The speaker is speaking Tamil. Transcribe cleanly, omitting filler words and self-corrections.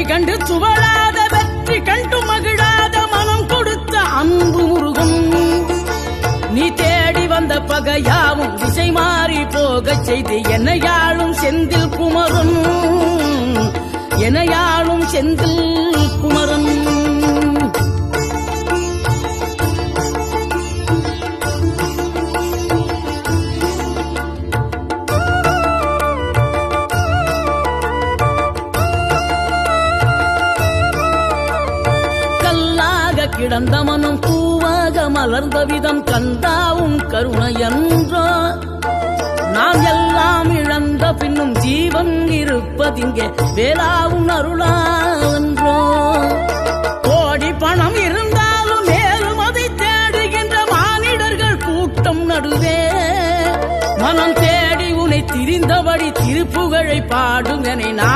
கண்டு சுவழாத வெற்றி கண்டு மகிழாத மனம் கொடுத்த அன்பு முருகும் நீ தேடி வந்த பகையாவும் திசை மாறி போகச் செய்து என்னையாளும் செந்தில் குமரன் என்னையாளும் செந்தில் குமரன் கிடந்த மனம் பூவாக மலர்ந்த விதம் கந்தாவும் கருணையன்றோ நாம் எல்லாம் இழந்த பின்னும் ஜீவன் இருப்பதிங்கே வேளாவும் அருளாவென்றோ கோடி பணம் இருந்தாலும் மேலும் அதை தேடுகின்ற மானிடர்கள் கூட்டம் நடுவே மனம் தேடி உன்னை திரிந்தபடி திருப்புகழை பாடும் என நான்